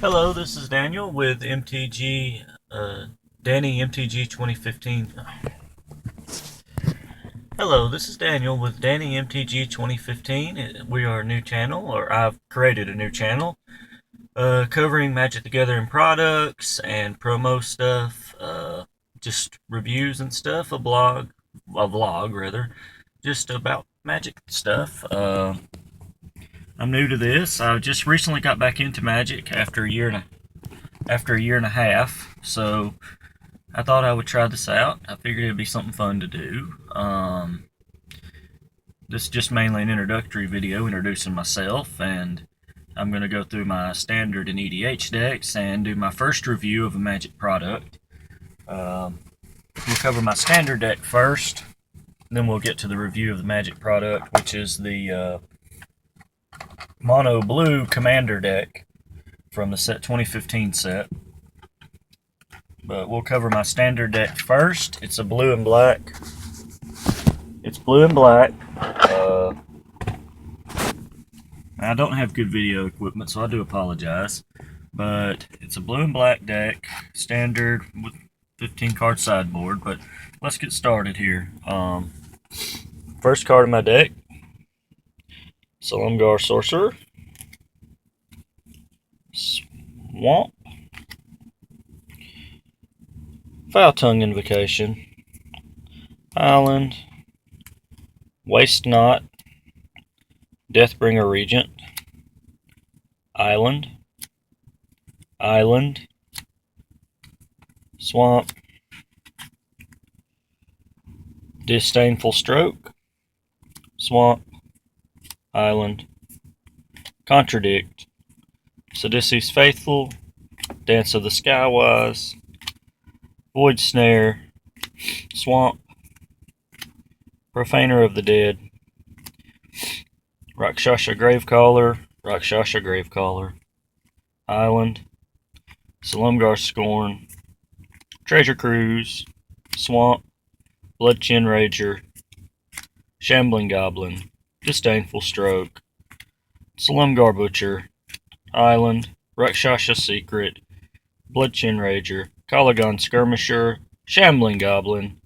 Hello, this is Daniel with MTG, Danny MTG 2015. Hello, this is Daniel with Danny MTG 2015. We are a new channel, or I've created a new channel, covering Magic the Gathering products and promo stuff, just reviews and stuff, a vlog rather, just about Magic stuff. I'm new to this. I just recently got back into Magic after a year and a half, so I thought I would try this out. I figured it'd be something fun to do. This is just mainly an introductory video introducing myself, and I'm going to go through my standard and EDH decks and do my first review of a Magic product. We'll cover my standard deck first, then we'll get to the review of the Magic product, which is the Mono Blue Commander deck from the 2015 set. But we'll cover my standard deck first. It's a blue and black. It's blue and black. I don't have good video equipment, so I do apologize. But it's a blue and black deck, standard with 15 card sideboard. But let's get started here. First card of my deck, Silumgar Sorcerer, Swamp, Foul Tongue Invocation, Island, Waste Not, Deathbringer Regent, Island, Swamp, Disdainful Stroke, Swamp, Island, Contradict, Sidici's Faithful, Dance of the Skywise, Void Snare, Swamp, Profaner of the Dead, Rakshasa Gravecaller, Island, Silumgar Scorn, Treasure Cruise, Swamp, Bloodchin Rager, Shambling Goblin, Disdainful Stroke, Silumgar Butcher, Island, Rakshasa Secret, Bloodchin Rager, Kalagon Skirmisher, Shambling Goblin,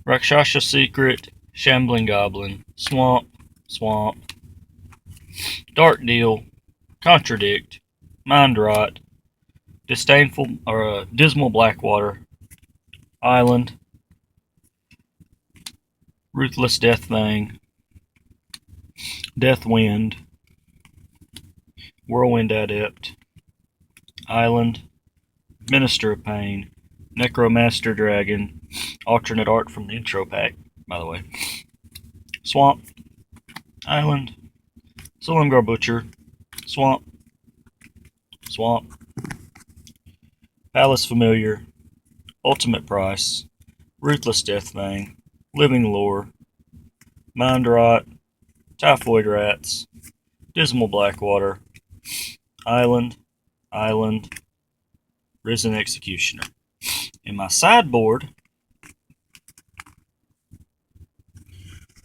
Rakshasa Secret, Shambling Goblin, Swamp, Dark Deal, Contradict, Mind Rot, Dismal Blackwater, Island, Ruthless Deathfang, Deathwind, Whirlwind Adept, Island, Minister of Pain, Necromaster Dragon, alternate art from the intro pack, by the way, Swamp, Island, Silumgar Butcher, Swamp, Palace Familiar, Ultimate Price, Ruthless Deathfang, Living Lore, Mind Rot, Typhoid Rats, Dismal Blackwater, Island, Risen Executioner. In my sideboard,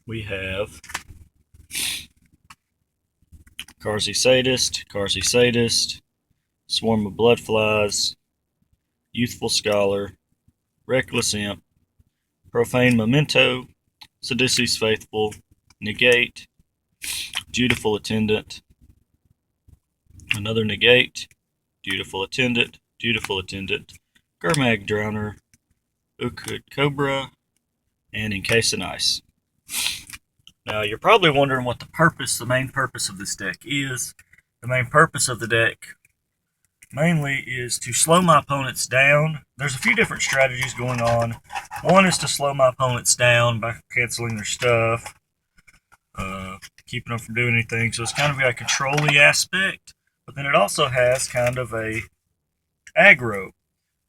we have Karzi Sadist, Swarm of Bloodflies, Youthful Scholar, Reckless Imp, Profane Memento, Sidici's Faithful, Negate, Dutiful Attendant, another Negate, Dutiful Attendant, Gurmag Drowner, Ukud Cobra, and Encase in Ice. Now, you're probably wondering what the main purpose of this deck is. The main purpose of the deck mainly is to slow my opponents down. There's a few different strategies going on. One is to slow my opponents down by canceling their stuff, keeping them from doing anything. So it's kind of got a control-y aspect, but then it also has kind of a aggro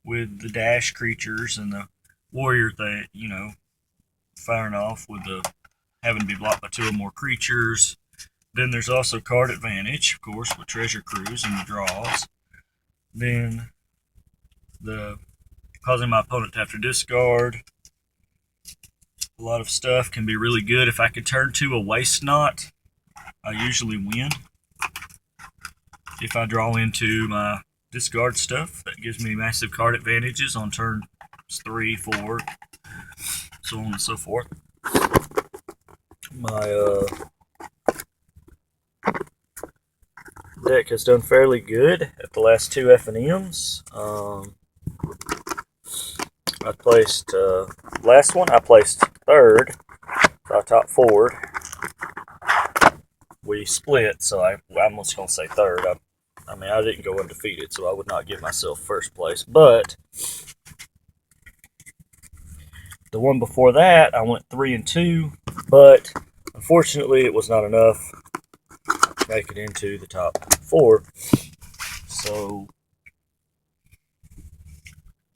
with the dash creatures and the warrior thing, firing off with the having to be blocked by two or more creatures. Then there's also card advantage, of course, with Treasure Cruise and the draws. Then causing my opponent to have to discard a lot of stuff can be really good. If I could turn to a Waste Not, I usually win. if I draw into my discard stuff, that gives me massive card advantages on turn 3, 4, so on and so forth. My deck has done fairly good at the last 2 F&Ms. I placed last one. I placed third. So I top 4. We split, so I'm just gonna say third. I mean, I didn't go undefeated, so I would not give myself first place. But the one before that, I went 3 and 2, but unfortunately, it was not enough to make it into the top 4. So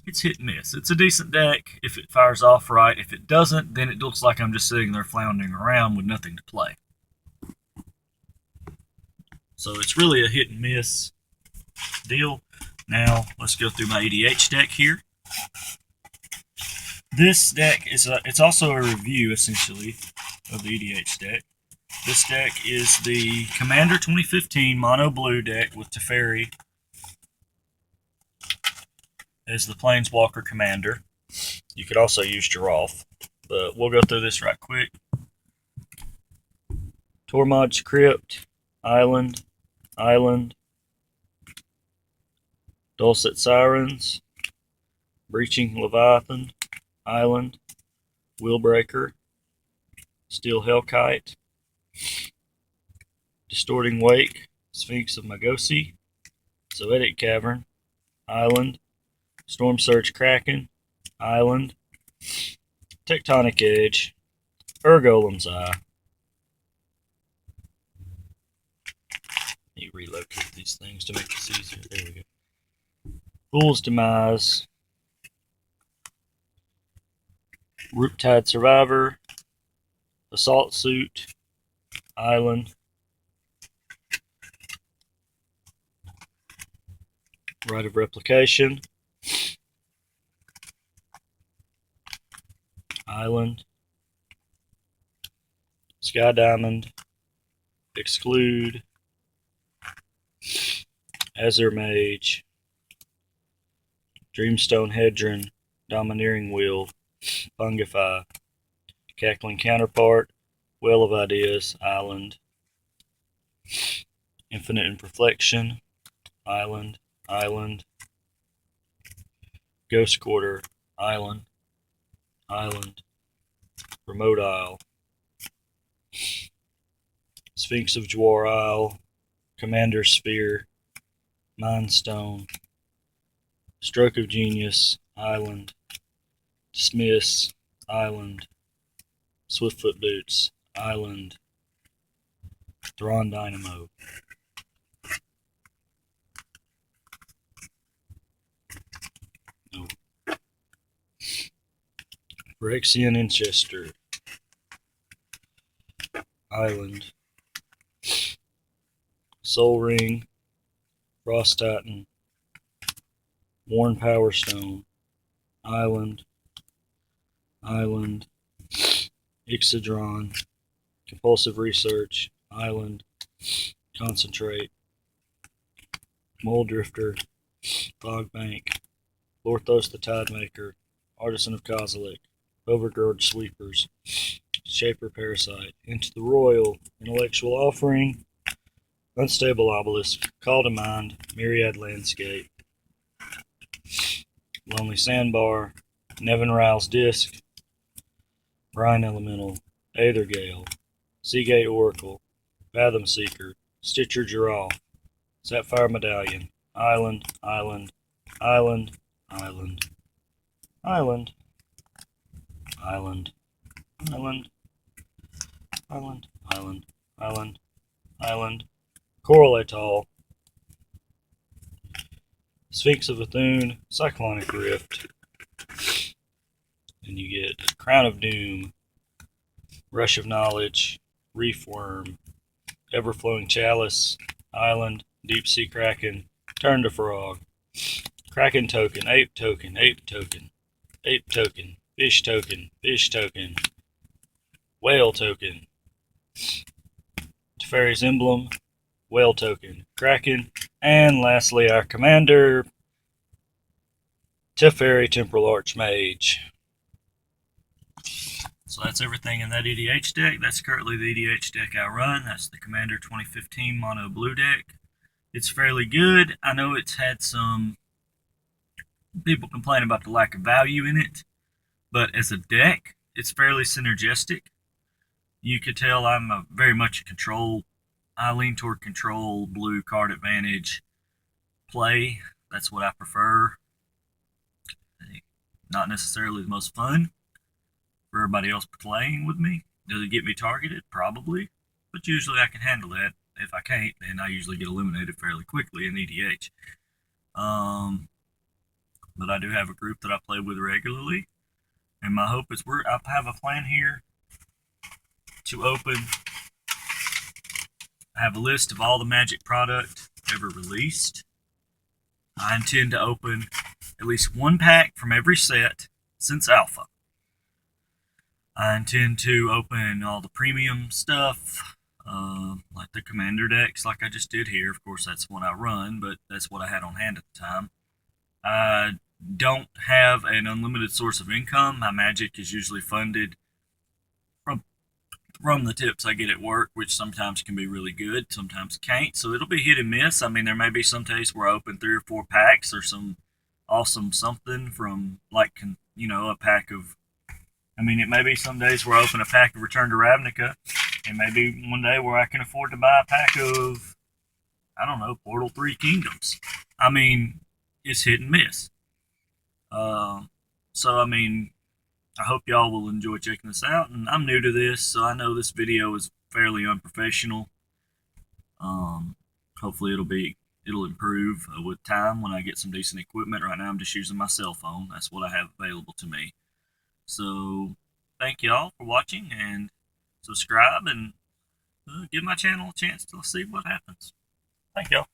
it's hit and miss. It's a decent deck if it fires off right. If it doesn't, then it looks like I'm just sitting there floundering around with nothing to play. So it's really a hit and miss deal. Now let's go through my EDH deck here. This deck is it's also a review essentially of the EDH deck. This deck is the Commander 2015 Mono Blue deck with Teferi as the Planeswalker Commander. You could also use Giralf, but we'll go through this right quick. Tormod's Crypt, Island, Dulcet Sirens, Breaching Leviathan, Island, Willbreaker, Steel Hellkite, Distorting Wake, Sphinx of Magosi, Zoetic Cavern, Island, Storm Surge Kraken, Island, Tectonic Edge, Urgolem's Eye. You relocate these things to make this easier. There we go. Fool's Demise, Riptide Survivor, Assault Suit, Island, Rite of Replication, Island, Sky Diamond, Exclude, Azure Mage, Dreamstone Hedron, Domineering Will, Fungify, Cackling Counterpart, Well of Ideas, Island, Infinite Imperfection, Island, Ghost Quarter, Island, Remote Isle, Sphinx of Dwar Isle, Commander Sphere, Mind Stone, Stroke of Genius, Island, Dismiss, Island, Swiftfoot Boots, Island, Thrawn Dynamo. No. Phyrexian Inchester, Island, Soul Ring, Frost Titan, Worn Power Stone, Island, Ixodron, Compulsive Research, Island, Concentrate, Mole Drifter, Fog Bank, Lorthos the Tidemaker, Artisan of Kozilek, Overgird Sweepers, Shaper Parasite, Into the Royal, Intellectual Offering, Unstable Obelisk, Call to Mind, Myriad Landscape, Lonely Sandbar, Nevin Ryle's Disc, Brine Elemental, Aether Gale, Seagate Oracle, Fathom Seeker, Stitcher Giraffe, Sapphire Medallion, Island, Coral Atoll, Sphinx of Athune, Cyclonic Rift, and you get Crown of Doom, Rush of Knowledge, Reef Worm, Everflowing Chalice, Island, Deep Sea Kraken, Turn to Frog, Kraken Token, Ape Token, Fish Token, Whale Token, Teferi's Emblem, Whale token, Kraken, and lastly our commander, Teferi Temporal Archmage. So that's everything in that EDH deck. That's currently the EDH deck I run. That's the Commander 2015 Mono Blue deck. It's fairly good. I know it's had some people complain about the lack of value in it, but as a deck, it's fairly synergistic. You could tell I'm very much a control. I lean toward control, blue card advantage play. That's what I prefer. Not necessarily the most fun for everybody else playing with me. Does it get me targeted? Probably. But usually I can handle that. If I can't, then I usually get eliminated fairly quickly in EDH. But I do have a group that I play with regularly. And my hope is I have a plan here to open. I have a list of all the Magic product ever released. I intend to open at least one pack from every set since Alpha. I intend to open all the premium stuff, like the Commander decks, like I just did here. Of course, that's what I run, but that's what I had on hand at the time. I don't have an unlimited source of income. My Magic is usually funded from the tips I get at work, which sometimes can be really good, sometimes can't. So it'll be hit and miss. I mean, there may be some days where I open 3 or 4 packs or some awesome something from, like, a pack of. I mean, it may be some days where I open a pack of Return to Ravnica. It may be one day where I can afford to buy a pack of, I don't know, Portal 3 Kingdoms. I mean, it's hit and miss. So, I mean, I hope y'all will enjoy checking this out. And I'm new to this, so I know this video is fairly unprofessional. Hopefully it'll improve with time when I get some decent equipment. Right now I'm just using my cell phone. That's what I have available to me. So thank y'all for watching, and subscribe, and give my channel a chance to see what happens. Thank y'all.